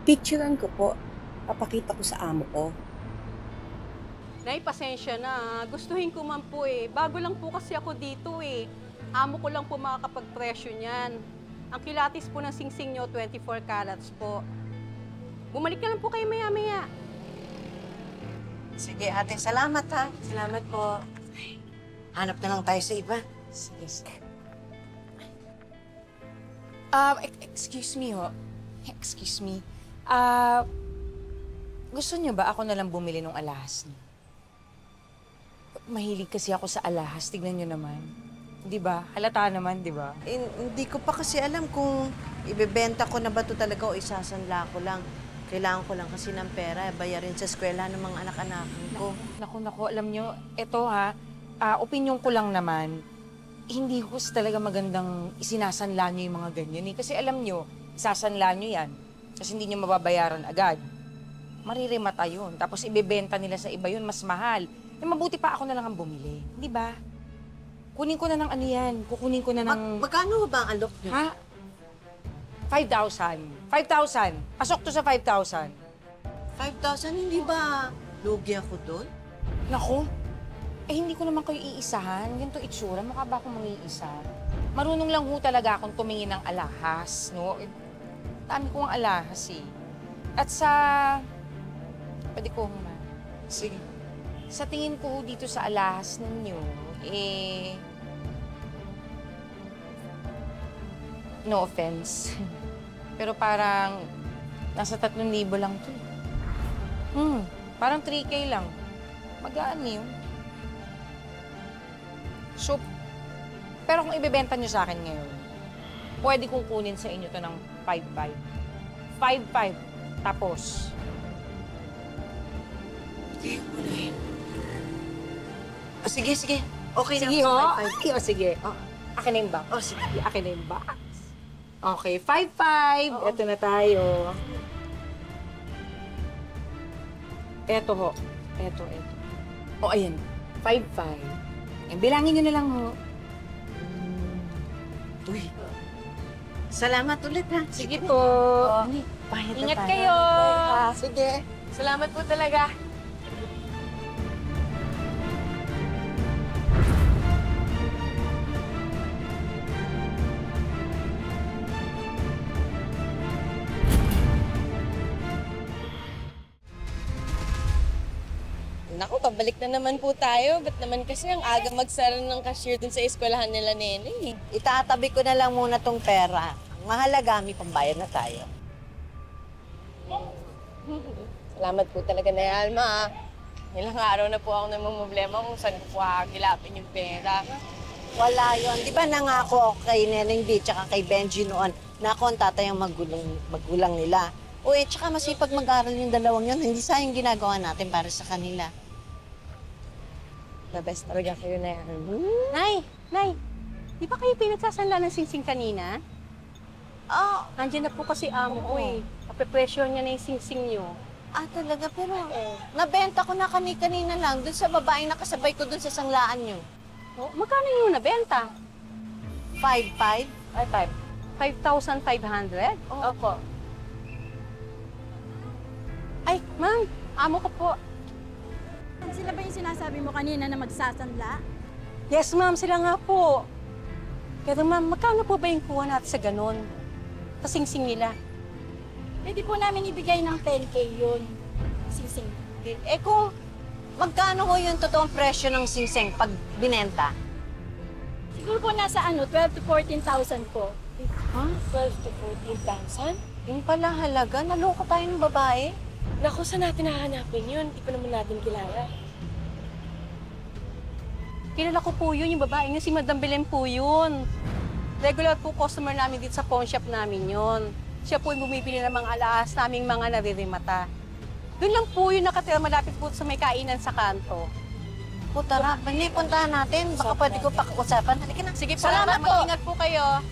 Pipicturean ko po. Papakita ko sa amo ko. Nay, pasensya na. Gustuhin ko man po eh. Bago lang po kasi ako dito eh. Amo ko lang po makakapag-presyo niyan. Ang kilatis po ng singsing nyo, 24 carats po. Bumalik na lang po kayo maya-maya. Sige, ate. Salamat, ha? Salamat po. Hanap na lang tayo sa iba. Sige. Excuse me ho. Excuse me. Gusto niyo ba ako na lang bumili ng alahas niyo? Mahilig kasi ako sa alahas. Tignan niyo naman. Di ba? Halata naman, di ba? Hindi ko pa kasi alam kung ibebenta ko na ba ito talaga o isasanla ko lang. Kailangan ko lang kasi ng pera, bayarin sa eskwela ng mga anak-anakan ko. Naku, alam niyo, eto ha, opinyon ko lang naman, hindi ko talaga magandang isinasanla niyo yung mga ganyan eh. Kasi alam niyo, isasanla niyo yan, kasi hindi niyo mababayaran agad. Maririmata yun, tapos ibebenta nila sa iba yun, mas mahal. Eh, mabuti pa ako na lang ang bumili, di ba? Kunin ko na ng ano yan, kukunin ko na ng... Magkano ba ang alok niyo? Ha? 5,000. 5,000. Pasok to sa 5,000. 5,000, hindi ba lugi ako doon? Naku, hindi ko naman kayo iisahan. Ganito itsura, mukha ba akong mangiisa? Marunong lang ho talaga akong tumingin ng alahas, no? Dami kong alahas eh. At sa... Pwede ko ma. Sige. Sa tingin ko dito sa alahas ninyo, no offense. Pero parang nasa 3,000 lang to. Parang 3K lang. Magaan yun. So, pero kung ibebenta nyo sa akin ngayon, pwede kong kunin sa inyo to ng 5,500. 5,500. Tapos. Sige, unahin. Sige. Okay na. Sige, ako ho? sa 5,500. Sige. Akin na yung box. Sige. Akin na yung box. Okay, 5,500. Ito na tayo. Eto ho. Eto. O, ayan. 5,500. Bilangin nyo na lang ho. Uy. Salamat ulit, ha? Sige po. Bayad na Ingat tayo. kayo. Sige. Salamat po talaga. Naku, pabalik na naman po tayo. Ba't naman kasi ang aga magsara ng cashier dun sa eskwelahan nila Nene? Itatabi ko na lang muna tong pera. Ang mahalaga, may pambayad na tayo. Salamat po talaga na Alma. Ilang araw na po ako namumblema kung saan ko po hagilapin yung pera. Wala yon. Di ba nangako ako kay Neneng B tsaka kay Benji noon na ako ang tatay ang magulang nila. O tsaka masipag mag-aral yung dalawang yun. Hindi sayang ginagawa natin para sa kanila. The best talaga kayo na Nay, di ba kayo pinagsasanla ng singsing kanina? Nandiyan na po kasi amo ko eh. Kape-pressure niya na yung singsing niyo. Talaga? Pero nabenta ko na kanina lang dun sa babaeng nakasabay ko dun sa sanglaan nyo. Oh, magkano yung nabenta? 5,500? Ay, 5,500? Opo. Ay, ma'am, amo ko po. Sila ba yung sinasabi mo kanina na magsasanla? Yes, ma'am, sila nga po. Pero ma'am, magkano po ba yung kuha natin sa ganun? Kasingsing nila. Pwede po namin ibigay ng 10K yun. Sing-sing. Kung magkano ho yung totoong presyo ng singseng pag binenta? Siguro po nasa 12 to 14,000 po. Huh? 12 to 14,000? Yung pala halaga, naloko tayo ng babae. Naku, saan natin hahanapin yun? Di pa naman natin kilala. Kilala ko po yun, yung babae niya, si Madam Belen po yun. Regular po customer namin dito sa pawn shop namin yun. Siya po yung bumibili ng mga alahas naming mga naririmata. Doon lang po yung nakatira malapit po sa may kainan sa kanto. Tara, puntahan natin. Baka pwede ko pakiusapan. Halika na. Sige po, Salamat po. mag-ingat po kayo.